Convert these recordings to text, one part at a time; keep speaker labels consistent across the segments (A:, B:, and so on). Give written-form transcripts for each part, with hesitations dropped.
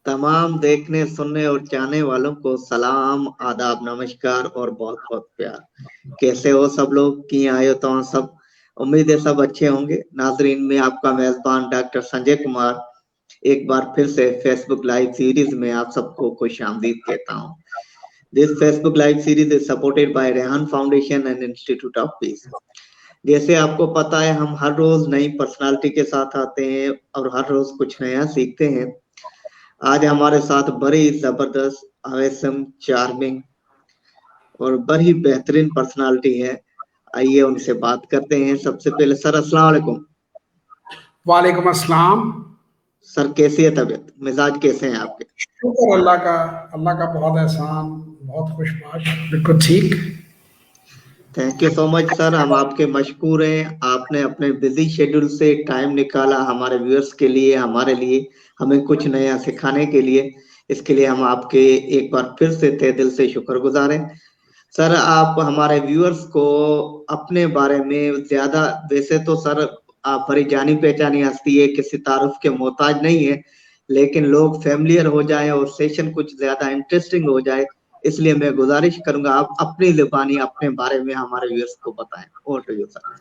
A: तमाम देखने सुनने और चाहने वालों को सलाम, आदाब, नमस्कार और बहुत बहुत प्यार। कैसे हो सब लोग? की आयो तो सब, उम्मीद है सब अच्छे होंगे। नाजरीन, में आपका मेजबान डॉक्टर संजय कुमार एक बार फिर से फेसबुक लाइव सीरीज में आप सबको खुशामदीद कहता हूँ। This Facebook live series is supported by Rehan foundation and institute of peace. जैसे आपको पता है, हम हर रोज नई पर्सनालिटी के साथ आते हैं और हर रोज कुछ नया सीखते हैं। आज हमारे साथ बड़ी जबरदस्त, अवेसम, चार्मिंग और बड़ी बेहतरीन पर्सनालिटी है। आइए उनसे बात करते हैं। सबसे पहले सर, अस्सलाम वालेकुम।
B: वालेकुम अस्सलाम।
A: सर, कैसी है तबीयत, मिजाज कैसे हैं आपके?
B: शुक्र अल्लाह का बहुत एहसान, बहुत खुशबाश, बिल्कुल ठीक।
A: Thank you so much sir, हम आपके मशकूर हैं। आपने अपने बिजी शेड्यूल से टाइम निकाला हमारे व्यूअर्स के लिए, हमारे लिए, हमें कुछ नया सिखाने के लिए। इसके लिए हम आपके एक बार फिर से तहे दिल से शुक्रगुजार हैं। सर, आप हमारे व्यूअर्स को अपने बारे में ज्यादा, वैसे तो सर आप बड़ी जानी पहचानी हस्ती है, किसी तारुफ के मोहताज नहीं है, लेकिन लोग फैमिलियर हो जाए और सेशन कुछ ज्यादा इंटरेस्टिंग हो जाए, इसलिए मैं गुजारिश करूंगा आप अपनी जुबानी अपने बारे में हमारे व्यूअर्स को बताएं। Over to you sir.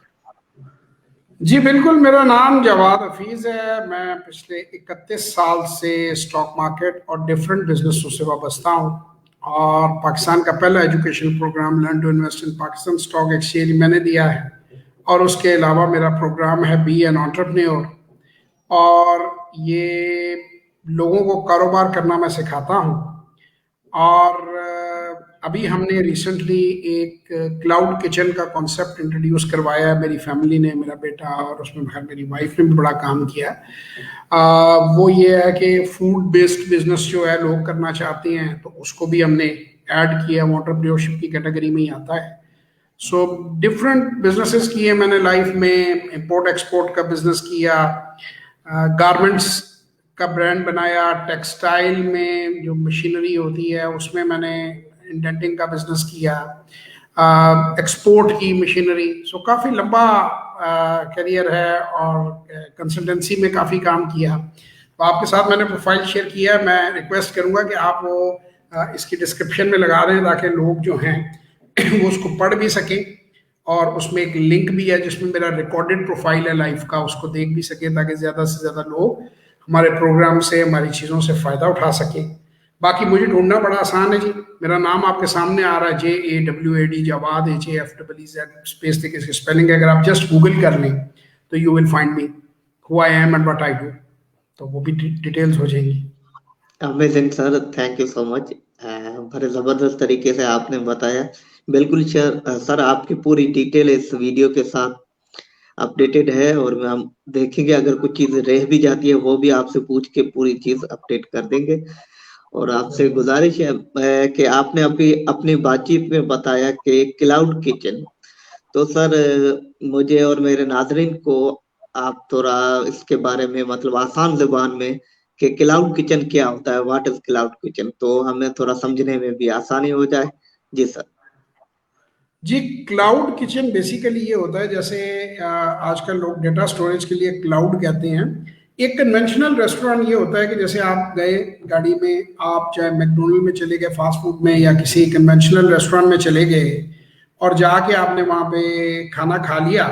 B: जी बिल्कुल, मेरा नाम जवाद हफीज है। मैं पिछले 31 साल से स्टॉक मार्केट और डिफरेंट बिजनेसों से वाबस्ता हूँ और पाकिस्तान का पहला education programme learn to invest in Pakistan stock exchange मैंने दिया है। और उसके अलावा मेरा प्रोग्राम है बी एन एंटरप्रेन्योर, और ये लोगों को कारोबार करना मैं सिखाता हूँ। और अभी हमने रिसेंटली एक क्लाउड किचन का कॉन्सेप्ट इंट्रोड्यूस करवाया है मेरी फैमिली ने, मेरा बेटा, और उसमें मेरी वाइफ ने भी बड़ा काम किया है। वो ये है कि फूड बेस्ड बिजनेस जो है लोग करना चाहते हैं, तो उसको भी हमने ऐड किया, एंटरप्रेन्योरशिप की कैटेगरी में ही आता है। सो डिफरेंट बिजनेसेस किए मैंने लाइफ में। इंपोर्ट एक्सपोर्ट का बिजनेस किया, गारमेंट्स का ब्रांड बनाया, टेक्सटाइल में जो मशीनरी होती है उसमें मैंने इंडेंटिंग का बिजनेस किया, एक्सपोर्ट की मशीनरी। सो काफ़ी लंबा करियर है और कंसल्टेंसी में काफ़ी काम किया। तो आपके साथ मैंने प्रोफाइल शेयर किया। मैं रिक्वेस्ट करूंगा कि आप वो इसकी डिस्क्रिप्शन में लगा दें ताकि लोग जो हैं वो उसको पढ़ भी सकें, और उसमें एक लिंक भी है जिसमें मेरा रिकॉर्डेड प्रोफाइल है लाइफ का, उसको देख भी सकें ताकि ज़्यादा से ज़्यादा लोग हमारे प्रोग्राम से, हमारी चीज़ों से फ़ायदा उठा सकें। बाकी मुझे ढूंढना बड़ा आसान है जी। मेरा नाम आपके सामने आ रहा है, JAWAD, जवाद, HAFEEZ स्पेस देखिए इसकी स्पेलिंग है। अगर आप जस्ट गूगल कर लें तो you will find me, who I am and what I do, तो वो भी डिटेल्स हो जाएंगी।
A: Amazing sir, thank you so much. बड़े जबरदस्त तरीके से आपने बताया। बिल्कुल सर, आपकी पूरी डिटेल इस वीडियो के साथ अपडेटेड है और हम देखेंगे, अगर कुछ चीज रह भी जाती है वो भी आपसे पूछ के पूरी चीज अपडेट कर देंगे। और आपसे गुजारिश है कि आपने अभी अपनी बातचीत में बताया कि क्लाउड किचन, तो सर मुझे और मेरे नाजरीन को आप थोड़ा इसके बारे में, मतलब आसान जुबान में, कि क्लाउड किचन क्या होता है, व्हाट इज क्लाउड किचन, तो हमें थोड़ा समझने में भी आसानी हो जाए। जी सर।
B: जी, क्लाउड किचन बेसिकली ये होता है, जैसे आजकल लोग डेटा स्टोरेज के लिए क्लाउड कहते हैं। एक कन्वेंशनल रेस्टोरेंट ये होता है कि जैसे आप गए गाड़ी में, आप चाहे मैकडोनल्ड में चले गए फास्ट फूड में, या किसी कन्वेंशनल रेस्टोरेंट में चले गए और जाके आपने वहाँ पे खाना खा लिया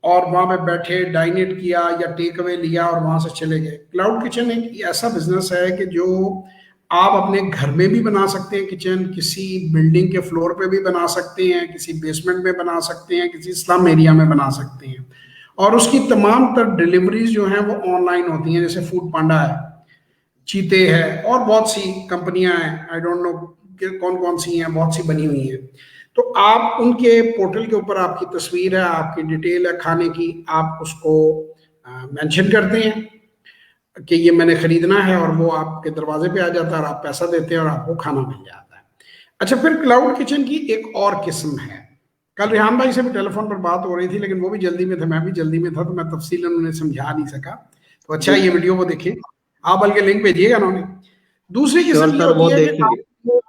B: और वहाँ पे बैठे डाइन इन किया या टेक अवे लिया और वहाँ से चले गए। क्लाउड किचन एक ऐसा बिजनेस है कि जो आप अपने घर में भी बना सकते हैं किचन, किसी बिल्डिंग के फ्लोर पे भी बना सकते हैं, किसी बेसमेंट में बना सकते हैं, किसी स्लम एरिया में बना सकते हैं। और उसकी तमाम तर डिलीवरीज जो हैं वो ऑनलाइन होती हैं, जैसे फूड पांडा है, चीते है, और बहुत सी कंपनियां हैं, आई डोंट नो कौन कौन सी हैं, बहुत सी बनी हुई हैं। तो आप उनके पोर्टल के ऊपर आपकी तस्वीर है, आपकी डिटेल है खाने की, आप उसको मेंशन करते हैं कि ये मैंने खरीदना है, और वो आपके दरवाजे पे आ जाता है और आप पैसा देते हैं और आपको खाना मिल जाता है। अच्छा, फिर क्लाउड किचन की एक और किस्म है। कल रेहान भाई से भी टेलीफोन पर बात हो रही थी, लेकिन वो भी जल्दी में थे, मैं भी जल्दी में था, तो मैं तफसीलन उन्हें समझा नहीं सका। तो अच्छा, ये वीडियो वो देखें आप, बल्कि लिंक भेजिएगा उन्होंने। दूसरी किस्म ये
A: सर, वो
B: होती है कि
A: देखेंगे।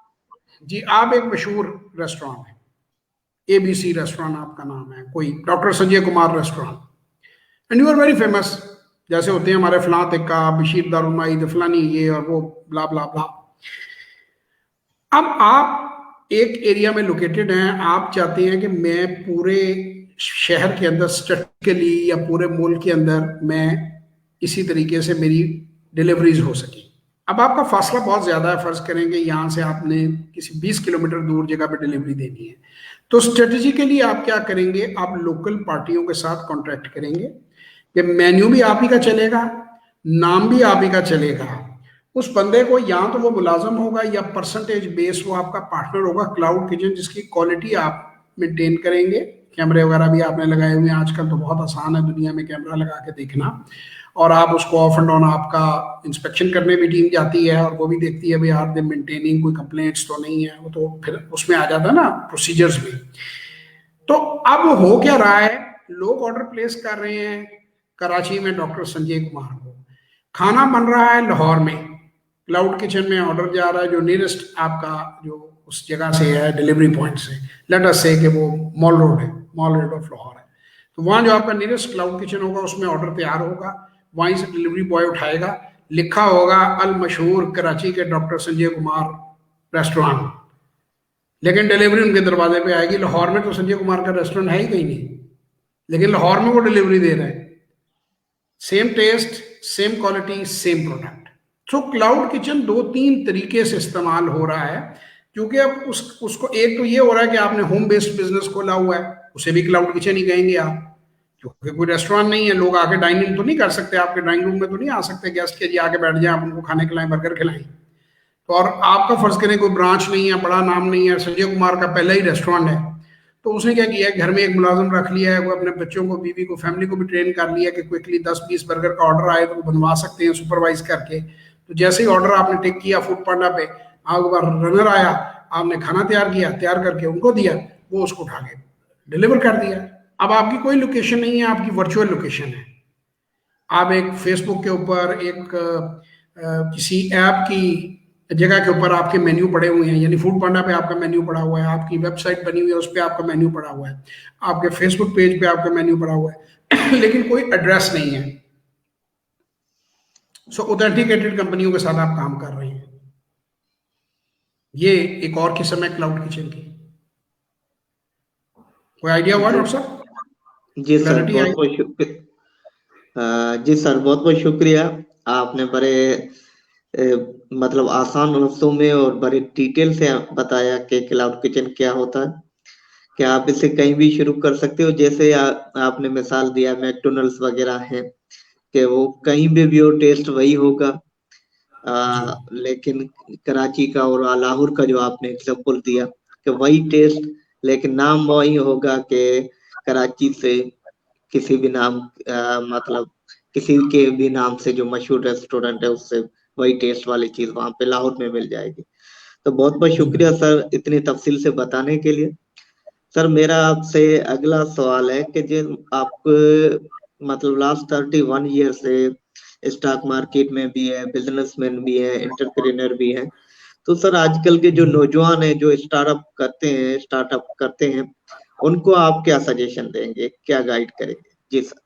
B: जी, आप एक मशहूर रेस्टोरेंट है, ABC रेस्टोरेंट आपका नाम है, कोई doctor Sanjay Kumar restaurant, and you are very famous, जैसे होते हैं हमारे फलां तिक्का, बशीर दारुमाई, फलानी ये और वो, ब्ला ब्ला ब्ला। अब आप एक एरिया में लोकेटेड हैं, आप चाहते हैं कि मैं पूरे शहर के अंदर स्टैटिकली या पूरे मॉल के अंदर मैं इसी तरीके से मेरी डिलीवरीज हो सके। अब आपका फासला बहुत ज्यादा है, फर्ज करेंगे यहाँ से आपने किसी 20 किलोमीटर दूर जगह पे डिलीवरी देनी है, तो स्ट्रेटेजी के लिए आप क्या करेंगे, आप लोकल पार्टियों के साथ कॉन्ट्रैक्ट करेंगे कि मेन्यू भी आप ही का चलेगा, नाम भी आप ही का चलेगा। उस बंदे को या तो वो मुलाजम होगा या परसेंटेज बेस वो आपका पार्टनर होगा क्लाउड किचन, जिसकी क्वालिटी आप मेंटेन करेंगे। कैमरे वगैरह भी आपने लगाए हुए हैं, आजकल तो बहुत आसान है दुनिया में कैमरा लगा के देखना, और आप उसको ऑफ एंड ऑन आपका इंस्पेक्शन करने भी टीम जाती है और वो भी देखती है भाई आर दे मेंटेनिंग, कोई कंप्लेंट्स तो नहीं है, वो तो फिर उसमें आ जाता है ना प्रोसीजर्स में। तो अब हो क्या रहा है, लोग ऑर्डर प्लेस कर रहे हैं कराची में डॉक्टर संजय कुमार को, खाना बन रहा है लाहौर में, क्लाउड किचन में ऑर्डर जा रहा है जो नियरेस्ट आपका जो उस जगह से है डिलीवरी पॉइंट से, लेट अस से कि वो मॉल रोड है, मॉल रोड ऑफ लाहौर है, तो वहां जो आपका नियरेस्ट क्लाउड किचन होगा उसमें ऑर्डर तैयार होगा, वहीं से डिलीवरी बॉय उठाएगा, लिखा होगा अल मशहूर कराची के डॉक्टर संजय कुमार रेस्टोरेंट, लेकिन डिलीवरी उनके दरवाजे पे आएगी। लाहौर में तो संजय कुमार का रेस्टोरेंट है ही कहीं नहीं, लेकिन लाहौर में वो डिलीवरी दे रहे हैं, same taste, same quality, same product. तो क्लाउड किचन दो तीन तरीके से इस्तेमाल हो रहा है, क्योंकि अब उसको एक तो ये हो रहा है कि आपने होम बेस्ड बिजनेस खोला हुआ है, उसे भी क्लाउड किचन ही कहेंगे आप, क्योंकि कोई रेस्टोरेंट नहीं है, लोग आके डाइनिंग तो नहीं कर सकते, आपके डाइनिंग रूम में तो नहीं आ सकते गेस्ट के जी आके बैठ जाए आप उनको खाने खिलाएं, बर्गर खिलाएं। तो और आपका फर्ज करें कोई ब्रांच नहीं है, बड़ा नाम नहीं है, संजय कुमार का पहला ही रेस्टोरेंट है, तो उसने क्या किया, घर में एक मुलाजिम रख लिया है, वो अपने बच्चों को, बीवी को, फैमिली को भी ट्रेन कर लिया कि क्विकली 10-20 बर्गर का ऑर्डर आए तो वो बनवा सकते हैं सुपरवाइज करके। तो जैसे ही ऑर्डर आपने टेक किया फूड पांडा पे, आपके पास रनर आया, आपने खाना तैयार किया, तैयार करके उनको दिया, वो उसको उठा के डिलीवर कर दिया। अब आपकी कोई लोकेशन नहीं है, आपकी वर्चुअल लोकेशन है, आप एक फेसबुक के ऊपर एक किसी ऐप की जगह के ऊपर आपके मेन्यू पड़े हुए हैं, यानी फूड पांडा पे आपका मेन्यू पड़ा हुआ है, आपकी वेबसाइट बनी हुई है उस पर आपका मेन्यू पड़ा हुआ है, आपके फेसबुक पेज पे आपका मेन्यू पड़ा हुआ है लेकिन कोई एड्रेस नहीं है। सो ऑथेंटिकेटेड कंपनियों के साथ आप काम कर रहे हैं, ये एक और किस्म है क्लाउड किचन की। कोई आइडिया हुआ डॉक्टर साहब?
A: जी सर, बहुत बहुत शुक्रिया। जी सर, बहुत बहुत शुक्रिया, आपने बड़े मतलब आसान लफ्जों में और बड़े डिटेल से बताया कि क्लाउड किचन क्या होता है, कि आप इसे कहीं भी शुरू कर सकते हो। जैसे आपने मिसाल दिया मैकडोनल्ड्स वगैरह है कि वो कहीं भी हो टेस्ट वही होगा, लेकिन कराची का और लाहौर का जो आपने एग्जाम्पल दिया कि वही टेस्ट, लेकिन नाम वही होगा कि कराची से किसी भी नाम मतलब किसी के भी नाम से जो मशहूर रेस्टोरेंट है उससे वही टेस्ट वाली चीज वहां पे लाहौर में मिल जाएगी। तो बहुत बहुत शुक्रिया सर इतनी तफसील से बताने के लिए। सर मेरा आपसे अगला सवाल है कि जिन आप मतलब लास्ट 31 ईयर से स्टॉक मार्केट में भी है, बिजनेसमैन भी है, एंटरप्रेन्योर भी है, तो सर आजकल के जो नौजवान है जो स्टार्टअप करते हैं उनको आप क्या सजेशन देंगे, क्या गाइड करेंगे? जी सर।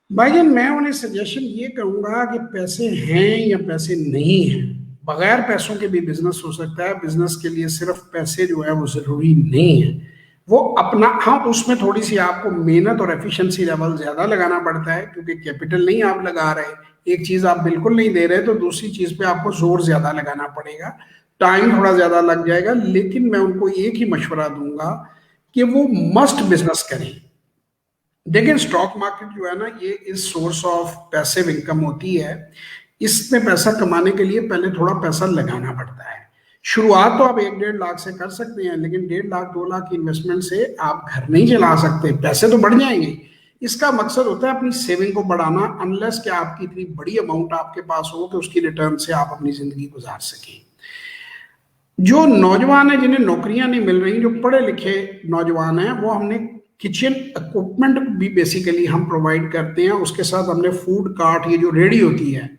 B: भाईजान मैं उन्हें सजेशन ये करूंगा कि पैसे हैं या पैसे नहीं हैं, बगैर पैसों के भी बिजनेस हो सकता है, बिजनेस के लिए सिर्फ पैसे जो है वो जरूरी नहीं है, वो अपना, हाँ उसमें थोड़ी सी आपको मेहनत और एफिशिएंसी लेवल ज्यादा लगाना पड़ता है, क्योंकि कैपिटल नहीं आप लगा रहे, एक चीज आप बिल्कुल नहीं दे रहे तो दूसरी चीज पे आपको जोर ज्यादा लगाना पड़ेगा, टाइम थोड़ा ज्यादा लग जाएगा, लेकिन मैं उनको एक ही मशवरा दूंगा कि वो मस्ट बिजनेस करें। देखिए स्टॉक मार्केट जो है ना, ये इस सोर्स ऑफ पैसिव इनकम होती है, इसमें पैसा कमाने के लिए पहले थोड़ा पैसा लगाना पड़ता है। शुरुआत तो आप 1-1.5 लाख से कर सकते हैं, लेकिन 1.5-2 लाख की इन्वेस्टमेंट से आप घर नहीं चला सकते, पैसे तो बढ़ जाएंगे। इसका मकसद होता है अपनी सेविंग को बढ़ाना, अनलेस कि आपकी इतनी बड़ी अमाउंट आपके पास हो कि उसकी रिटर्न से आप अपनी जिंदगी गुजार सकें। जो नौजवान है जिन्हें नौकरियां नहीं मिल रही, जो पढ़े लिखे नौजवान हैं, वो हमने किचन इक्विपमेंट भी बेसिकली हम प्रोवाइड करते हैं, उसके साथ हमने फूड कार्ट, ये जो रेडी होती है,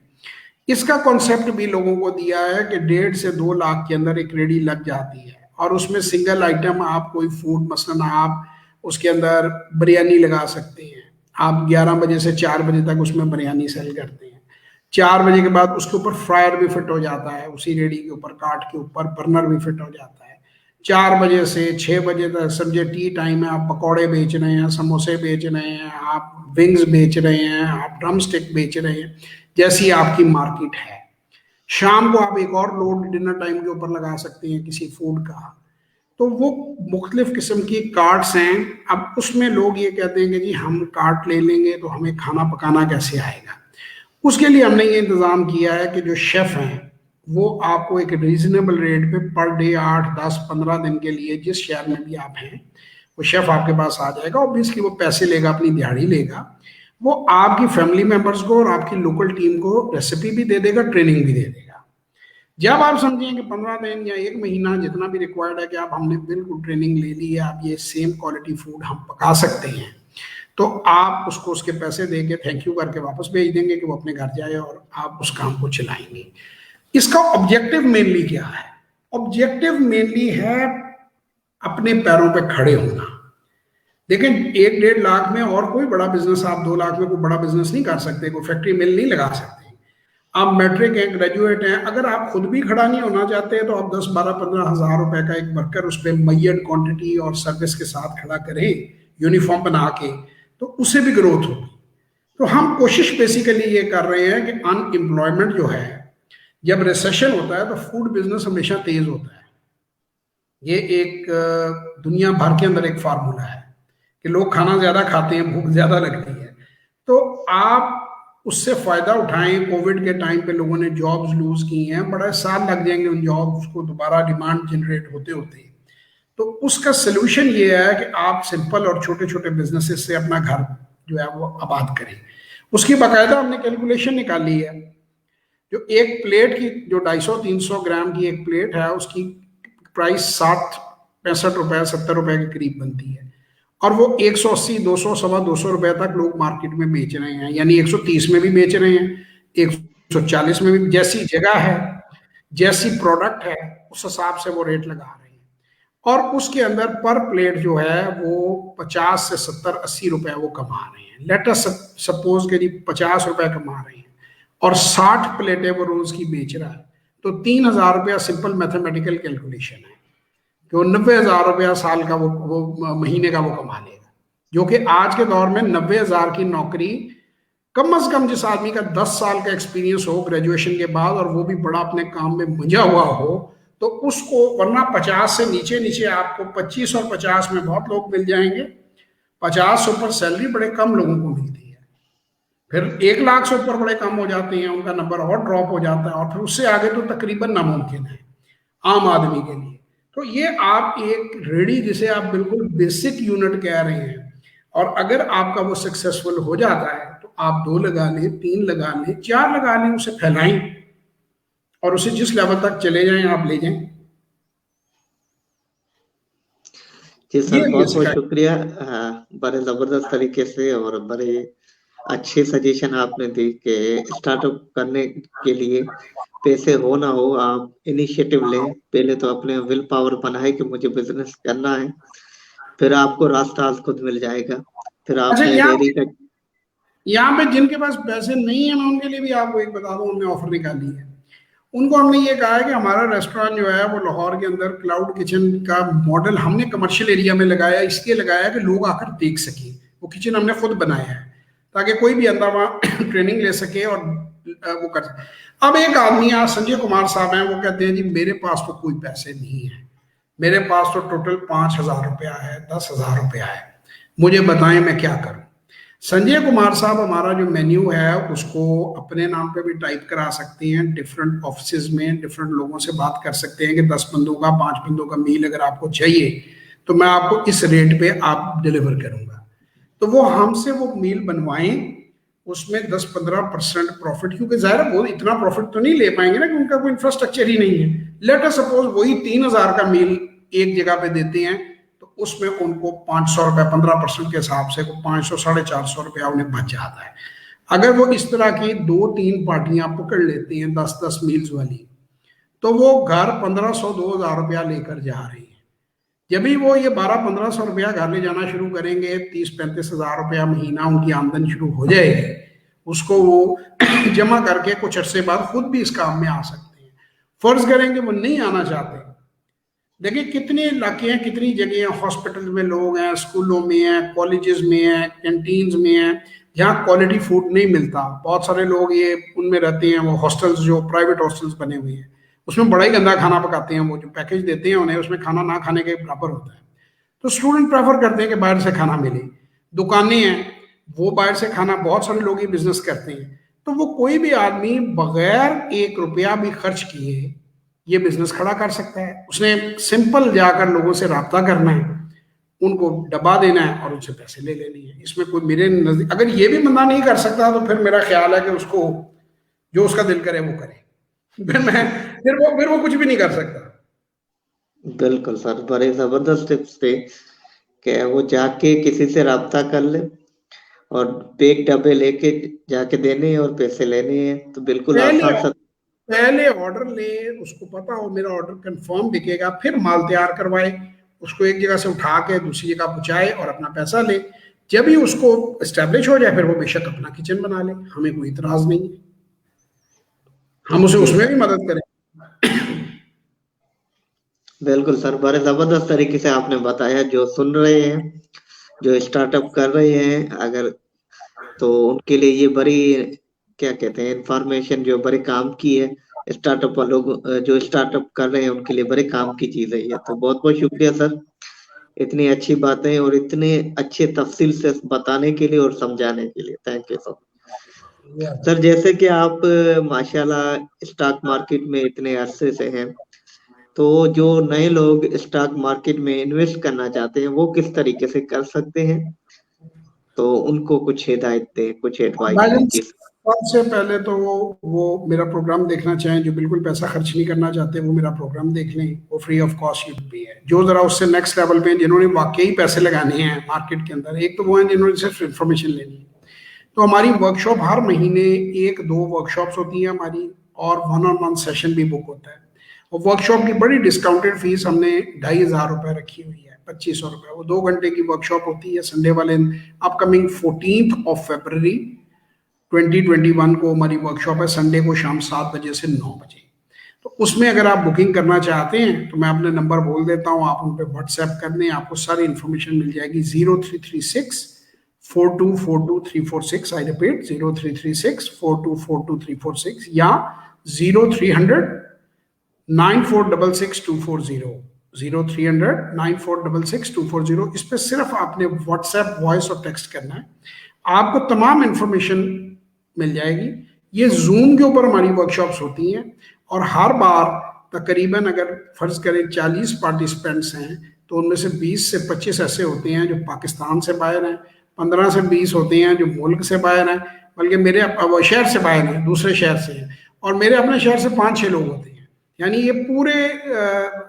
B: इसका कॉन्सेप्ट भी लोगों को दिया है कि 1.5 से 2 लाख के अंदर एक रेडी लग जाती है, और उसमें सिंगल आइटम आप कोई फूड, मसलन आप उसके अंदर बिरयानी लगा सकते हैं, आप 11 बजे से 4 बजे तक उसमें बिरयानी सेल करते हैं। 4 बजे के बाद उसके ऊपर फ्रायर भी फिट हो जाता है, उसी रेडी के ऊपर, काट के ऊपर बर्नर भी फिट हो जाता है। 4 बजे से 6 बजे तक समझे टी टाइम है, आप पकौड़े बेच रहे हैं, समोसे बेच रहे हैं, आप विंग्स बेच रहे हैं, आप ड्रम स्टिक बेच रहे हैं, जैसी आपकी मार्केट है। शाम को आप एक और लोड डिनर टाइम के ऊपर लगा सकते हैं किसी फूड का। तो वो मुख्तलिफ किस्म की कार्ट्स हैं। अब उसमें लोग ये कहते हैं कि जी हम कार्ट ले लेंगे तो हमें खाना पकाना कैसे आएगा। उसके लिए हमने ये इंतज़ाम किया है कि जो शेफ़ हैं वो आपको एक रीजनेबल रेट पे पर डे 8, 10, 15 दिन के लिए जिस शहर में भी आप हैं वो शेफ़ आपके पास आ जाएगा। ऑब्वियसली वो पैसे लेगा, अपनी दिहाड़ी लेगा, वो आपकी फैमिली मेंबर्स को और आपकी लोकल टीम को रेसिपी भी दे देगा, ट्रेनिंग भी दे देगा। जब आप समझें कि 15 दिन या 1 महीना जितना भी रिक्वायर्ड है कि आप हमने बिल्कुल ट्रेनिंग ले ली है, आप ये सेम क्वालिटी फूड हम पका सकते हैं, तो आप उसको उसके पैसे दे के थैंक यू करके वापस भेज देंगे कि वो अपने घर जाए और आप उस काम को चलाएंगे। इसका ऑब्जेक्टिव मेनली क्या है? ऑब्जेक्टिव मेनली है अपने पैरों पे खड़े होना। देखें, 1-1.5 लाख में और कोई बड़ा बिजनेस, आप 2 लाख में कोई बड़ा बिजनेस नहीं कर सकते, कोई फैक्ट्री मिल नहीं लगा सकते। आप मैट्रिक हैं, ग्रेजुएट हैं, अगर आप खुद भी खड़ा नहीं होना चाहते तो आप 10, 12, 15 हज़ार रुपए का एक वर्कर उस पर मैयड क्वांटिटी और सर्विस के साथ खड़ा करें, यूनिफॉर्म बना के, तो उससे भी ग्रोथ होगी। तो हम कोशिश बेसिकली ये कर रहे हैं कि अनएम्प्लॉयमेंट जो है, जब रिसेशन होता है तो फूड बिजनेस हमेशा तेज होता है। ये एक दुनिया भर के अंदर एक फार्मूला है कि लोग खाना ज्यादा खाते हैं, भूख ज्यादा लगती है। तो आप उससे फायदा उठाएं। कोविड के टाइम पे लोगों ने जॉब्स लूज की हैं, बड़ा साल लग जाएंगे उन जॉब्स को दोबारा डिमांड जनरेट होते होते। तो उसका सोल्यूशन ये है कि आप सिंपल और छोटे छोटे बिजनेसेस से अपना घर जो है वो आबाद करें। उसकी बाकायदा हमने कैलकुलेशन निकाली है। जो एक प्लेट की, जो 250-300 ग्राम की एक प्लेट है, उसकी प्राइस 60-65 रुपए 70 रुपए के करीब बनती है, और वो 180, 200, ₹225 रुपए तक लोग मार्केट में बेच रहे हैं, यानी 130 में भी बेच रहे हैं, 140 में भी। जैसी जगह है, जैसी प्रोडक्ट है, उस हिसाब से वो रेट लगा रहे हैं। और उसके अंदर पर प्लेट जो है वो 50 से 70, 80 रुपए वो कमा रहे हैं। लेट अस सपोज के 50 रुपए कमा रहे हैं और 60 प्लेटें वो रोज की बेच रहा है, तो 3,000 रुपया सिंपल मैथमेटिकल कैलकुलेशन है कि वो 90,000 रुपया साल का वो महीने का वो कमा लेगा। जो कि आज के दौर में 90,000 की नौकरी कम से कम जिस आदमी का 10 साल का एक्सपीरियंस हो ग्रेजुएशन के बाद, और वो भी बड़ा अपने काम में मुंझा हुआ हो, तो उसको, वरना 50 से नीचे नीचे आपको 25 और 50 में बहुत लोग मिल जाएंगे। 50 से ऊपर सैलरी बड़े कम लोगों को मिलती है। फिर 1 लाख से ऊपर बड़े कम हो जाते हैं, उनका नंबर और ड्रॉप हो जाता है, और फिर उससे आगे तो तकरीबन नामुमकिन है आम आदमी के लिए। तो ये आप एक रेडी, जिसे आप बिल्कुल बेसिक यूनिट कह रहे हैं, और अगर आपका वो सक्सेसफुल हो जाता है तो आप 2 लगा लें, 3 लगा लें, 4 लगा लें, उसे फैलाएं और उसे जिस लेवल तक चले जाएं आप ले जाएं।
A: जी सर, बहुत बहुत शुक्रिया। बड़े जबरदस्त तरीके से और बड़े अच्छे सजेशन आपने दी कि स्टार्टअप करने के लिए पैसे हो ना हो, आप इनिशिएटिव लें। पहले तो अपने विल पावर बनाए कि मुझे बिजनेस करना है, फिर आपको रास्ता खुद मिल जाएगा। फिर आपने डेयरी का,
B: यहाँ पे जिनके पास पैसे नहीं है, मैं उनके लिए भी आपको एक बता दूं, हमने ऑफर निकाली है। उनको हमने ये कहा है कि हमारा रेस्टोरेंट जो है वो लाहौर के अंदर क्लाउड किचन का मॉडल हमने कमर्शियल एरिया में लगाया, इसलिए लगाया कि लोग आकर देख सके। वो किचन हमने खुद बनाया है ताकि कोई भी अंदर वहाँ ट्रेनिंग ले सके और वो कर सके। अब एक आदमी, आज संजय कुमार साहब हैं, वो कहते हैं जी मेरे पास तो कोई पैसे नहीं है, मेरे पास तो टोटल 5,000 रुपया है, 10,000 रुपया है, मुझे बताएं मैं क्या करूं। संजय कुमार साहब हमारा जो मेन्यू है उसको अपने नाम पे भी टाइप करा सकते हैं, डिफरेंट ऑफिस में डिफरेंट लोगों से बात कर सकते हैं कि 10 बंदों का, 5 बंदों का मील अगर आपको चाहिए तो मैं आपको इस रेट पे आप डिलीवर करूंगा। तो वो हमसे वो मील बनवाएं, उसमें 10-15% प्रॉफिट, क्योंकि जाहिर है वो इतना प्रॉफिट तो नहीं ले पाएंगे ना कि उनका कोई इंफ्रास्ट्रक्चर ही नहीं है। लेट अस सपोज वही 3,000 का मील एक जगह पे देते हैं, तो उसमें उनको 500 रुपए 15% के हिसाब से 500-450 रुपया उन्हें बच जाता है। अगर वो इस तरह की 2-3 पार्टियां पकड़ लेती हैं 10-10 मील्स वाली, तो वो घर 1,500-2,000 रुपया लेकर जा रही है। जब भी वो ये 12-1500 रुपया घर ले जाना शुरू करेंगे, 30-35 हजार रुपया महीना उनकी आमदन शुरू हो जाएगी, उसको वो जमा करके कुछ अरसे बाद खुद भी इस काम में आ सकते हैं। फर्ज करेंगे वो नहीं आना चाहते, देखिए कितने इलाके हैं, कितनी जगह हैं, हॉस्पिटल में लोग हैं, स्कूलों में हैं, कॉलेजेस में हैं, कैंटीन्स में हैं, जहाँ क्वालिटी फूड नहीं मिलता। बहुत सारे लोग ये उनमें रहते हैं, वो हॉस्टल्स जो प्राइवेट हॉस्टल्स बने हुए हैं, उसमें बड़ा ही गंदा खाना पकाते हैं, वो जो पैकेज देते हैं उन्हें, उसमें खाना ना खाने के बराबर होता है। तो स्टूडेंट प्रेफर करते हैं कि बाहर से खाना मिले। दुकानें हैं, वो बाहर से खाना, बहुत सारे लोग ये बिजनेस करते हैं। तो वो कोई भी आदमी बगैर 1 रुपया भी खर्च किए ये बिजनेस खड़ा कर सकता है। उसने सिंपल जाकर लोगों से राब्ता करना है, उनको डब्बा देना है और उनसे पैसे ले लेनी है। इसमें कोई मेरे नजदीक अगर ये भी बंदा नहीं कर सकता तो फिर मेरा ख्याल है कि उसको जो उसका दिल करे वो करे, फिर वो कुछ भी नहीं कर सकता।
A: बिल्कुल सर, बड़े जबरदस्त टिप्स थे कि वो जाके किसी से राब्ता कर ले और पेक डब्बे लेके जाके देने और पैसे लेने हैं, तो बिल्कुल आसान सर।
B: पहले ऑर्डर ले, उसको पता हो मेरा ऑर्डर कंफर्म दिखेगा, फिर माल तैयार करवाए, उसको एक जगह से उठा के दूसरी जगह पहुंचाए और अपना पैसा ले। जब ही उसको एस्टेब्लिश हो जाए फिर वो बेशक अपना किचन बना ले, हमें कोई इतराज नहीं है, हम उसे उसमें भी मदद करें।
A: बिल्कुल सर, बड़े जबरदस्त तरीके से आपने बताया। जो सुन रहे हैं, जो स्टार्टअप कर रहे हैं अगर, तो उनके लिए ये बड़ी क्या कहते हैं इंफॉर्मेशन जो बड़े काम की है। स्टार्टअप लोग जो स्टार्टअप कर रहे हैं उनके लिए बड़े काम की चीज है ये। तो बहुत बहुत शुक्रिया सर, इतनी अच्छी बातें और इतने अच्छे तफसील से बताने के लिए और समझाने के लिए। Thank you sir. सर जैसे कि आप माशाल्लाह स्टॉक मार्केट में इतने अरसे से हैं, तो जो नए लोग स्टॉक मार्केट में इन्वेस्ट करना चाहते हैं वो किस तरीके से कर सकते हैं, तो उनको कुछ हिदायत दें, कुछ एडवाइस।
B: सबसे पहले तो वो मेरा प्रोग्राम देखना चाहें, जो बिल्कुल पैसा खर्च नहीं करना चाहते वो मेरा प्रोग्राम देख लें, वो फ्री ऑफ कॉस्ट यूट्यूब पे है। जो जरा उससे नेक्स्ट लेवल पे जिन्होंने वाकई पैसे लगाने हैं मार्केट के अंदर, एक तो वो हैं जिन्होंने सिर्फ इन्फॉर्मेशन लेनी है। तो हमारी वर्कशॉप हर महीने 1-2 वर्कशॉप्स होती है हमारी, और 1-on-1 सेशन भी बुक होता है। और वर्कशॉप की बड़ी डिस्काउंटेड फीस हमने 2500 रुपये रखी हुई है, 2500 रुपये। वो 2 घंटे की वर्कशॉप होती है संडे वाले अपकमिंग 14 फरवरी 2021 को हमारी वर्कशॉप है, संडे को शाम 7 बजे से 9 बजे। तो उसमें अगर आप बुकिंग करना चाहते हैं तो मैं अपने नंबर बोल देता हूँ, आप उन पर व्हाट्सएप कर दें, आपको सारी इन्फॉर्मेशन मिल जाएगी। 0336 4242 आई रिपीट 0336 4242 या 0300 9466 240 0300 9466 इस पे सिर्फ आपने व्हाट्सएप वॉइस और टेक्स्ट करना है, आपको तमाम इंफॉर्मेशन मिल जाएगी। ये जूम के ऊपर हमारी वर्कशॉप्स होती हैं और हर बार तकरीबन अगर फर्ज करें 40 पार्टिसिपेंट्स हैं तो उनमें से 20 से 25 ऐसे होते हैं जो पाकिस्तान से बाहर हैं, 15 से 20 होते हैं जो मुल्क से बाहर हैं, बल्कि मेरे शहर से बाहर हैं, दूसरे शहर से हैं, और मेरे अपने शहर से 5-6 लोग होते हैं। यानी ये पूरे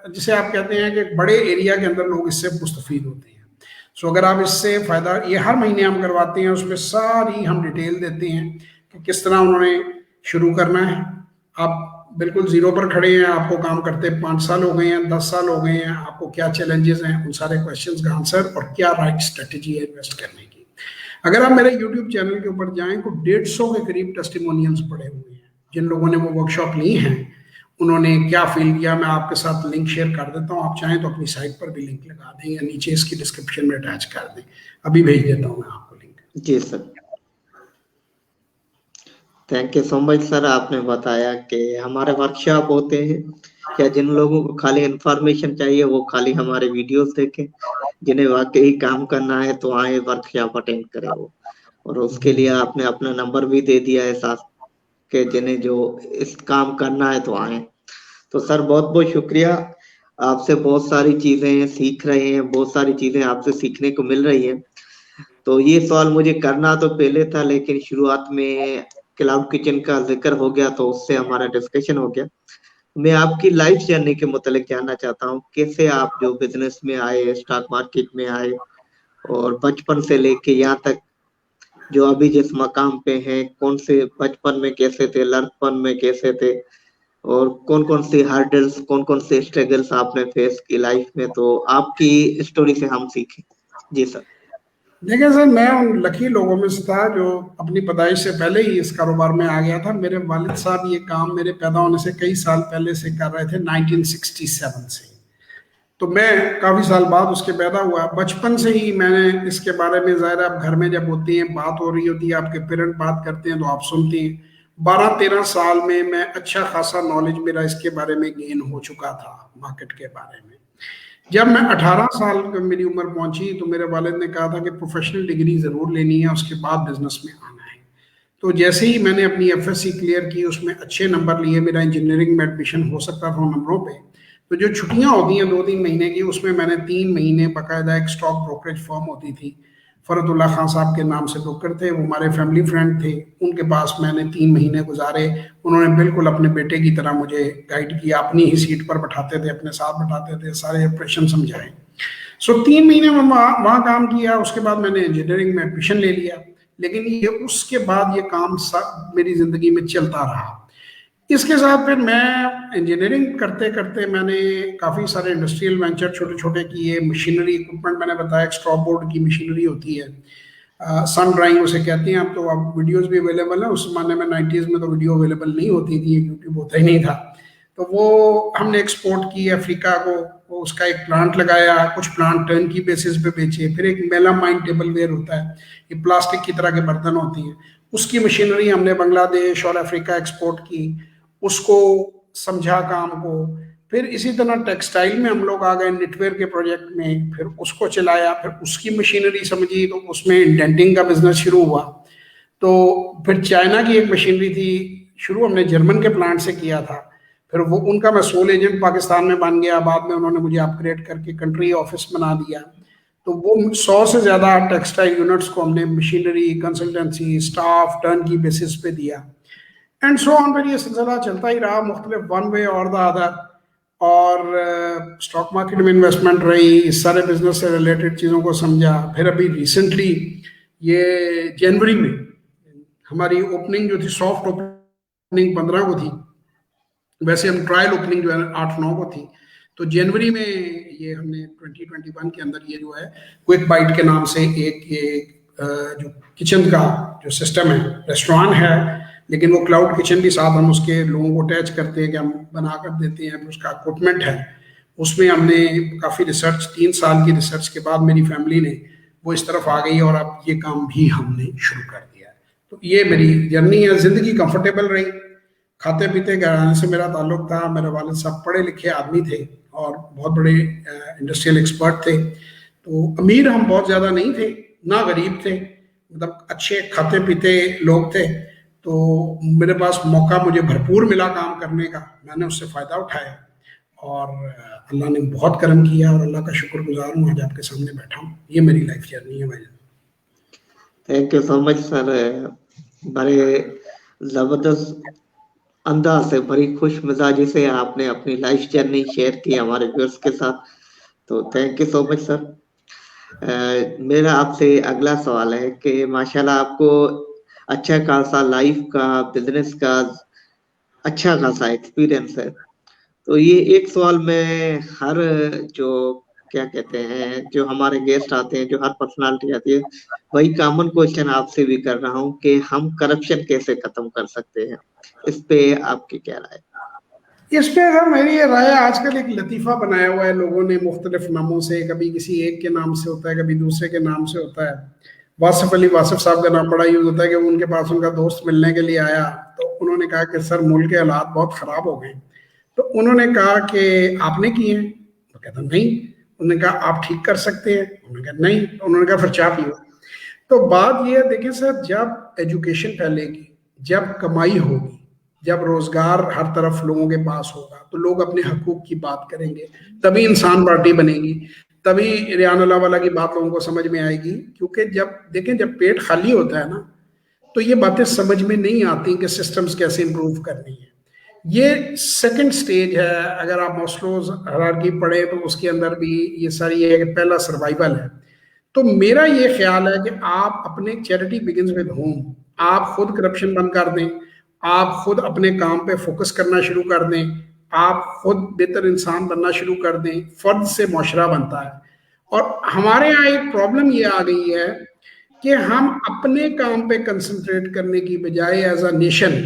B: जिसे आप कहते हैं कि बड़े एरिया के अंदर लोग इससे मुस्तफीद होते हैं। सो अगर आप इससे फ़ायदा, ये हर महीने हम करवाते हैं, उसमें सारी हम डिटेल देते हैं कि किस तरह उन्होंने शुरू करना है। आप बिल्कुल ज़ीरो पर खड़े हैं, आपको काम करते 5 साल हो गए हैं, 10 साल हो गए हैं, आपको क्या चैलेंजेस हैं, उन सारे क्वेश्चंस का आंसर और क्या राइट स्ट्रेटजी है इन्वेस्ट करने की। अगर आप मेरे यूट्यूब चैनल के ऊपर जाएं तो 150 के करीब टेस्टिमोनियल्स पड़े हुए हैं जिन लोगों ने वो वर्कशॉप ली हैं, उन्होंने क्या फील किया। मैं आपके साथ लिंक शेयर कर देता हूँ, आप चाहें तो अपनी साइट पर भी लिंक लगा दें या नीचे इसकी डिस्क्रिप्शन में अटैच कर दें, अभी भेज देता हूँ मैं आपको लिंक।
A: जी sir, thank you so much sir. आपने बताया कि हमारे वर्कशॉप होते हैं, क्या जिन लोगों को खाली इंफॉर्मेशन चाहिए वो खाली हमारे वीडियोस देखें, जिन्हें वाकई काम करना है तो आए वर्कशॉप अटेंड करें वो। और उसके लिए आपने अपना नंबर भी दे दिया है साथ के, जिन्हें जो इस काम करना है तो आए। तो सर बहुत बहुत शुक्रिया, आपसे बहुत सारी चीजें सीख रहे हैं, बहुत सारी चीजें आपसे सीखने को मिल रही है। तो ये सवाल मुझे करना तो पहले था, लेकिन शुरुआत में क्लाउड किचन का जिक्र हो गया तो उससे हमारा डिस्कशन हो गया। मैं आपकी लाइफ जर्नी के मुतालिक जानना चाहता हूँ, कैसे आप जो बिजनेस में आए, स्टॉक मार्केट में आए, और बचपन से लेके यहाँ तक जो अभी जिस मकाम पे हैं, कौन से बचपन में कैसे थे, लड़कपन में कैसे थे, और कौन कौन सी हर्डल्स, कौन कौन से स्ट्रगल्स आपने फेस की लाइफ में, तो आपकी स्टोरी से हम सीखें। जी सर।
B: देखिए सर, मैं उन लकी लोगों में से था जो अपनी पैदाइश से पहले ही इस कारोबार में आ गया था। मेरे वालिद साहब ये काम मेरे पैदा होने से कई साल पहले से कर रहे थे, 1967 से। तो मैं काफी साल बाद उसके पैदा हुआ। बचपन से ही मैंने इसके बारे में, जाहिर है, आप घर में जब होती है, बात हो रही होती है, आपके पेरेंट बात करते हैं तो आप सुनते हैं। 12-13 साल में मैं अच्छा खासा नॉलेज मेरा इसके बारे में गेन हो चुका था, मार्केट के बारे में। जब मैं 18 साल की मेरी उम्र पहुंची तो मेरे वालिद ने कहा था कि प्रोफेशनल डिग्री जरूर लेनी है, उसके बाद बिजनेस में आना है। तो जैसे ही मैंने अपनी एफएससी क्लियर की, उसमें अच्छे नंबर लिए, मेरा इंजीनियरिंग में एडमिशन हो सकता था उन नंबरों पे। तो जो छुट्टियां होती हैं 2-3 महीने की, उसमें मैंने 3 महीने बाकायदा, एक स्टॉक ब्रोकरेज फर्म होती थी, फरदुल्ला खान साहब के नाम से ब्रोकर थे, वो हमारे फैमिली फ्रेंड थे, उनके पास मैंने 3 महीने गुजारे। उन्होंने बिल्कुल अपने बेटे की तरह मुझे गाइड किया, अपनी ही सीट पर बैठाते थे, अपने साथ बैठाते थे, सारे ऑपरेशन समझाए। सो 3 महीने में वहाँ काम किया। उसके बाद मैंने इंजीनियरिंग में एडमिशन ले लिया। लेकिन ये उसके बाद ये काम मेरी जिंदगी में चलता रहा। इसके साथ फिर मैं इंजीनियरिंग करते करते मैंने काफ़ी सारे इंडस्ट्रियल वेंचर छोटे छोटे किए। मशीनरी इक्विपमेंट, मैंने बताया, स्ट्रॉ बोर्ड की मशीनरी होती है, सन ड्राइंग उसे कहते हैं। अब तो अब वीडियोस भी अवेलेबल है, उस जमाने में 90s में तो वीडियो अवेलेबल नहीं होती थी, यूट्यूब होता ही नहीं था। तो वो हमने एक्सपोर्ट की अफ्रीका को, वो उसका एक प्लांट लगाया, कुछ प्लांट टर्न की बेसिस पे बेचे। फिर एक मेलामाइन टेबलवेयर होता है, ये प्लास्टिक की तरह के बर्तन होती हैं, उसकी मशीनरी हमने बांग्लादेश और अफ्रीका एक्सपोर्ट की, उसको समझा काम को। फिर इसी तरह टेक्सटाइल में हम लोग आ गए, निटवेयर के प्रोजेक्ट में, फिर उसको चलाया। फिर उसकी मशीनरी समझी तो उसमें इंडेंटिंग का बिजनेस शुरू हुआ। तो फिर चाइना की एक मशीनरी थी, शुरू हमने जर्मन के प्लांट से किया था। फिर वो उनका मैं सोल एजेंट पाकिस्तान में बन गया। बाद में उन्होंने मुझे अपग्रेड करके कंट्री ऑफिस बना दिया। तो वो 100 से ज्यादा टेक्सटाइल यूनिट्स को हमने मशीनरी, कंसल्टेंसी, स्टाफ, टर्न की बेसिस पे दिया, एंड सो ऑन। फिर ये सिलसिला चलता ही रहा, मुख्तलिफ वन वे और द अदर। और स्टॉक मार्केट में इन्वेस्टमेंट रही, इस सारे बिजनेस से रिलेटेड चीज़ों को समझा। फिर अभी रिसेंटली ये जनवरी में हमारी ओपनिंग जो थी, सॉफ्ट ओपनिंग 15 को थी, वैसे हम ट्रायल ओपनिंग जो है 8-9 को थी। तो जनवरी में ये हमने 2021 के अंदर ये जो है क्विक बाइट के नाम से एक ये जो किचन का जो सिस्टम है, रेस्टोरेंट है, लेकिन वो क्लाउड किचन भी साथ हम उसके लोगों को अटैच करते हैं कि हम बना कर देते हैं। उसका इक्विपमेंट है, उसमें हमने काफ़ी रिसर्च, 3 साल की रिसर्च के बाद मेरी फैमिली ने वो इस तरफ आ गई और अब ये काम भी हमने शुरू कर दिया है। तो ये मेरी जर्नी है। ज़िंदगी कंफर्टेबल रही, खाते पीते घराने से मेरा ताल्लुक था। मेरे वालिद साहब पढ़े लिखे आदमी थे और बहुत बड़े इंडस्ट्रियल एक्सपर्ट थे। तो अमीर हम बहुत ज़्यादा नहीं थे, ना गरीब थे, मतलब अच्छे खाते पीते लोग थे। तो मेरे पास मौका मुझे भरपूर मिला काम करने का, मैंने उससे फ़ायदा उठाया और अल्लाह ने बहुत करम किया और अल्लाह का शुक्रगुजार हूँ, आज आपके सामने बैठा हूँ। ये मेरी लाइफ जर्नी है भाई।
A: Thank you so much sir, बड़े ज़बरदस्त अंदाज से, बड़ी खुश मिजाजी से आपने अपनी लाइफ जर्नी शेयर की हमारे व्यूअर्स के साथ। तो thank you so much sir. मेरा आपसे अगला सवाल है कि माशाल्लाह आपको अच्छा खासा लाइफ का, बिजनेस का अच्छा खासा एक्सपीरियंस है। तो ये एक सवाल में हर जो क्या कहते हैं, जो हमारे गेस्ट आते हैं, जो हर पर्सनालिटी आती है, वही कॉमन क्वेश्चन आपसे भी कर रहा हूँ कि हम करप्शन कैसे खत्म कर सकते हैं, इस पे आपकी क्या राय?
B: इस पे अगर मेरी ये राय, आजकल एक लतीफ़ा बनाया हुआ है लोगों ने मुख्तलिफ नामों से, कभी किसी एक के नाम से होता है, कभी दूसरे के नाम से होता है। वासिफ अली वासिफ साहब का नाम बड़ा यूज होता है कि उनके पास उनका दोस्त मिलने के लिए आया, तो उन्होंने कहा कि सर मुल्क के हालात बहुत ख़राब हो गए। तो उन्होंने कहा कि आपने किए हैं? तो कहता नहीं। उन्होंने कहा आप ठीक कर सकते हैं? उन्होंने कहा नहीं। तो उन्होंने कहा फिर चाय पियो। तो बात यह है, देखिए सर, जब एजुकेशन फैलेगी, जब कमाई होगी, जब रोजगार हर तरफ लोगों के पास होगा, तो लोग अपने हकूक की बात करेंगे, तभी इंसान पार्टी बनेगी, तभी रियानुल्लाह वाला की बात लोगों को समझ में आएगी। क्योंकि जब देखें, जब पेट खाली होता है ना, तो ये बातें समझ में नहीं आती कि सिस्टम्स कैसे इंप्रूव करनी है। ये सेकंड स्टेज है। अगर आप मॉस्लोज हायरार्की पढ़े तो उसके अंदर भी ये सारी है कि पहला सर्वाइवल है। तो मेरा ये ख्याल है कि आप अपने चैरिटी बिगिंस विद होम, आप खुद करप्शन बंद कर दें, आप खुद अपने काम पे फोकस करना शुरू कर दें, आप खुद बेहतर इंसान बनना शुरू कर दें, फर्द से मुआशरा बनता है। और हमारे यहाँ एक प्रॉब्लम ये आ गई है कि हम अपने काम पे कंसंट्रेट करने की बजाय एज अ नेशन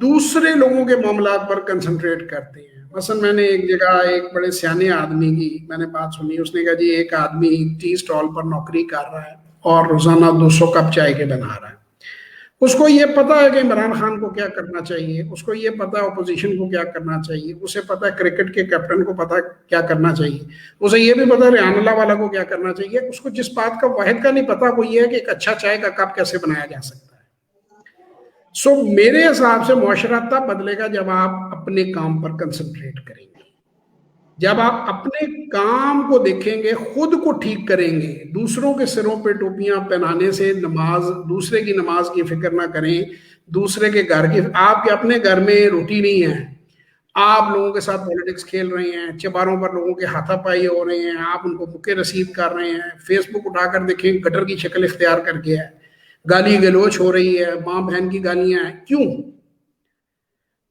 B: दूसरे लोगों के मामलात पर कंसंट्रेट करते हैं। मसलन मैंने एक जगह एक बड़े सियाने आदमी की मैंने बात सुनी, उसने कहा जी एक आदमी टी स्टॉल पर नौकरी कर रहा है और रोजाना 200 कप चाय के बना रहा है। उसको ये पता है कि इमरान खान को क्या करना चाहिए, उसको ये पता है अपोजिशन को क्या करना चाहिए, उसे पता है क्रिकेट के कैप्टन को पता है क्या करना चाहिए, उसे ये भी पता है रेहान वाला को क्या करना चाहिए। उसको जिस बात का वाहिद का नहीं पता वो ये है कि एक अच्छा चाय का कप कैसे बनाया जा सकता है। सो मेरे हिसाब से मुआशरा तब बदलेगा जब आप अपने काम पर कंसंट्रेट करेंगे, जब आप अपने काम को देखेंगे, खुद को ठीक करेंगे, दूसरों के सिरों पे टोपियां पहनाने से नमाज, दूसरे की नमाज की फिक्र ना करें, दूसरे के घर की, आपके अपने घर में रोटी नहीं है, आप लोगों के साथ पॉलिटिक्स खेल रहे हैं, चबारों पर लोगों के हाथापाई हो रहे हैं, आप उनको मुक्के रसीद कर रहे हैं, फेसबुक उठाकर देखें गटर की शक्ल इख्तियार करके है, गाली गलोच हो रही है, माँ बहन की गालियां हैं। क्यों?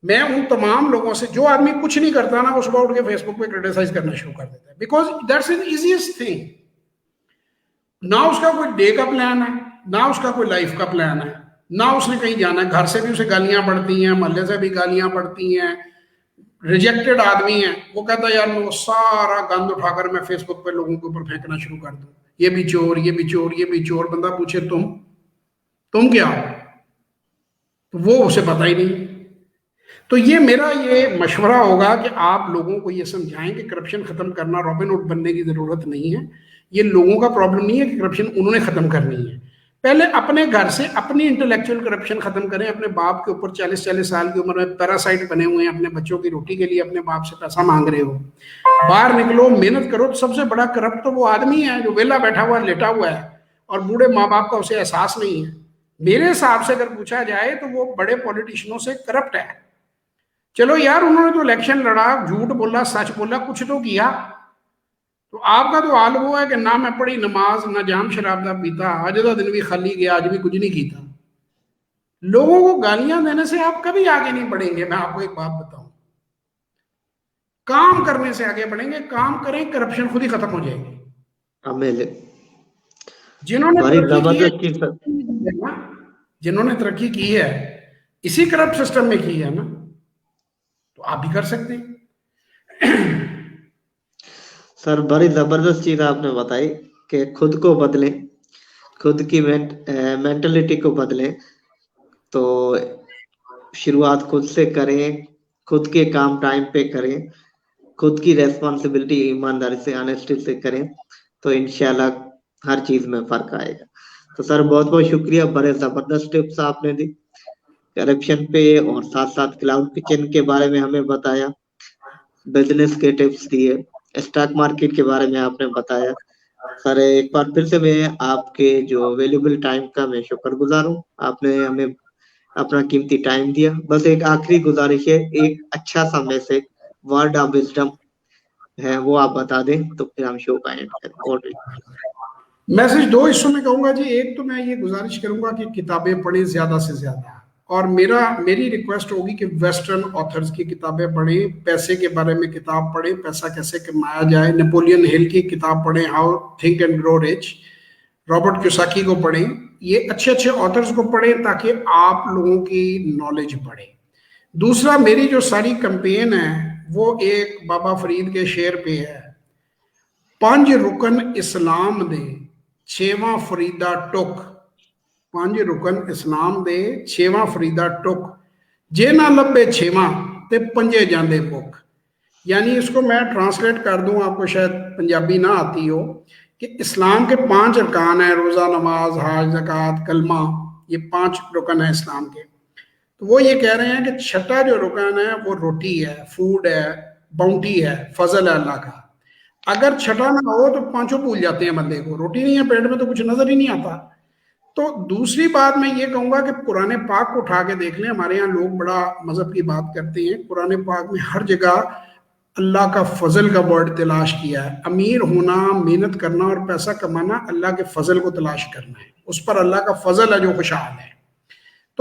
B: मैं उन तमाम लोगों से, जो आदमी कुछ नहीं करता ना, उसको उठ के फेसबुक पे क्रिटिसाइज करना शुरू कर देता है, because that's an easiest thing. ना उसका कोई डे का प्लान है, ना उसका कोई लाइफ का प्लान है, ना उसने कहीं जाना है, घर से भी उसे गालियां पड़ती हैं, मोहल्ले से भी गालियां पड़ती हैं, रिजेक्टेड आदमी है, वो कहता है यार मैं वो सारा गंद उठाकर मैं फेसबुक पे लोगों के ऊपर फेंकना शुरू कर दूं, ये भी चोर, ये भी चोर, ये भी चोर। बंदा पूछे तुम क्या हो, तो वो उसे पता ही नहीं। तो ये मेरा ये मशवरा होगा कि आप लोगों को ये समझाएं कि करप्शन खत्म करना रॉबिन हुड बनने की जरूरत नहीं है। ये लोगों का प्रॉब्लम नहीं है कि करप्शन उन्होंने खत्म करनी है। पहले अपने घर से अपनी इंटेलेक्चुअल करप्शन खत्म करें। अपने बाप के ऊपर 40-40 साल की उम्र में पैरासाइट बने हुए हैं, अपने बच्चों की रोटी के लिए अपने बाप से पैसा मांग रहे हो, बाहर निकलो, मेहनत करो। तो सबसे बड़ा करप्ट तो वो आदमी है जो वेला बैठा हुआ लेटा हुआ है और बूढ़े माँ बाप का उसे एहसास नहीं है। मेरे हिसाब से अगर पूछा जाए तो वो बड़े पॉलिटिशियनों से करप्ट है। चलो यार, उन्होंने तो इलेक्शन लड़ा, झूठ बोला, सच बोला, कुछ तो किया। तो आपका तो हाल वो है कि ना मैं पढ़ी नमाज, ना जाम शराब दा पीता, अज का दिन भी खाली गया, आज भी कुछ नहीं किया। लोगों को गालियां देने से आप कभी आगे नहीं बढ़ेंगे। मैं आपको एक बात बताऊं, काम करने से आगे बढ़ेंगे। काम करें, करप्शन खुद ही खत्म हो जाएगी। जिन्होंने तरक्की की है इसी करप्ट सिस्टम में की है ना, तो आप भी कर सकते हैं।
A: सर बड़ी जबरदस्त चीज आपने बताई कि खुद को बदलें, खुद की मेंटलिटी को बदलें। तो शुरुआत खुद से करें, खुद के काम टाइम पे करें, खुद की रेस्पॉन्सिबिलिटी ईमानदारी से, ऑनेस्टी से करें, तो इंशाल्लाह हर चीज में फर्क आएगा। तो सर बहुत बहुत शुक्रिया, बड़े जबरदस्त टिप्स आपने दी करप्शन पे, और साथ साथ क्लाउड किचन के बारे में हमें बताया, बिजनेस के टिप्स दिए, स्टॉक मार्केट के बारे में आपने बताया। सर एक बार फिर से मैं आपके जो वैल्यूबल टाइम का मैं शुक्रगुजार हूँ, आपने हमें अपना कीमती टाइम दिया। बस एक आखिरी गुजारिश है, एक अच्छा सा मैसेज, वर्ड ऑफ विजडम है, वो आप बता दें तो फिर हम शो का एंड करें।
B: मैसेज दो हिस्सों में कहूंगा जी। एक तो मैं ये गुजारिश करूंगा कि किताबें पढ़ें ज्यादा से ज्यादा, और मेरी रिक्वेस्ट होगी कि वेस्टर्न ऑथर्स की किताबें पढ़ें। पैसे के बारे में किताब पढ़ें, पैसा कैसे कमाया जाए। नेपोलियन हिल की किताब पढ़ें, how think and grow rich. Robert Kiyosaki को पढ़ें। ये अच्छे अच्छे ऑथर्स को पढ़ें ताकि आप लोगों की नॉलेज बढ़े। दूसरा, मेरी जो सारी कैंपेन है वो एक बाबा फरीद के शेर पे है, 5 रुकन इस्लाम दे 6वां फरीदा टुक। 5 रुकन इस्लाम दे 6वां फरीदा टुक, जे ना लभे 6वां ते 5 जांदे भुख। यानी इसको मैं ट्रांसलेट कर दूं, आपको शायद पंजाबी ना आती हो, कि इस्लाम के 5 अरकान है, रोजा, नमाज, हज, ज़कात, कलमा, ये 5 रुकन है इस्लाम के। तो वो ये कह रहे हैं कि छठा जो रुकन है वो रोटी है, फूड है, बाउंटी है, फजल है अल्लाह का। अगर छठा ना हो तो 5 भूल जाते हैं बंदे को। रोटी नहीं है पेट में तो कुछ नजर ही नहीं आता। तो दूसरी बात मैं ये कहूंगा कि कुरान पाक को उठा के देख लें। हमारे यहाँ लोग बड़ा मजहब की बात करते हैं, कुरान पाक में हर जगह अल्लाह का फजल का वर्ड तलाश किया है। अमीर होना, मेहनत करना और पैसा कमाना अल्लाह के फजल को तलाश करना है, उस पर अल्लाह का फजल है जो खुशहाल है।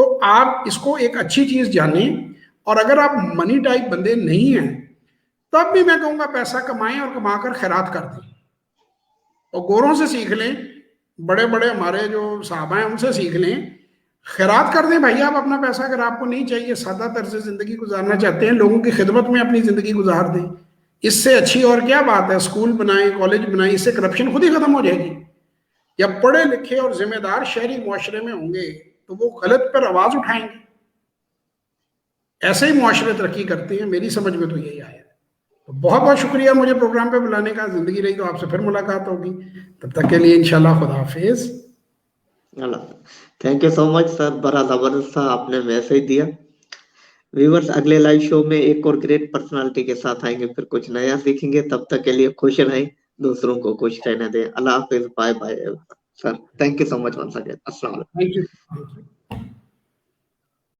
B: तो आप इसको एक अच्छी चीज जाने, और अगर आप मनी टाइप बंदे नहीं हैं तब भी मैं कहूंगा पैसा कमाएं और कमाकर खैरात कर दें, और गोरों से सीख लें, बड़े बड़े हमारे जो साहब हैं उनसे सीख लें, खैरात कर दें भाई आप अपना पैसा। अगर आपको नहीं चाहिए, सादा तर्ज से जिंदगी गुजारना चाहते हैं, लोगों की खिदमत में अपनी जिंदगी गुजार दें, इससे अच्छी और क्या बात है। स्कूल बनाएं, कॉलेज बनाएं, इससे करप्शन खुद ही खत्म हो जाएगी। या पढ़े लिखे और जिम्मेदार शहरी मुआशरे में होंगे तो वो गलत पर आवाज उठाएंगे। ऐसे ही मुआशरे तरक्की करते हैं, मेरी समझ में तो यही आया। तो बहुत बहुत शुक्रिया मुझे प्रोग्राम पे बुलाने का। जिंदगी रही तो आपसे फिर मुलाकात होगी, तब तक के लिए इंशाल्लाह खुदा हाफिज।
A: Thank you so much sir, बड़ा जबरदस्त था, आपने मैसेज दिया। व्यूवर्स, अगले लाइव शो में एक और ग्रेट पर्सनालिटी के साथ आएंगे, फिर कुछ नया सीखेंगे। तब तक के लिए खुश रहें, दूसरों को खुश रहने दें। अल्लाह हाफिज, bye bye sir, thank you so much once again. अस्सलाम वालेकुम।
B: Thank you.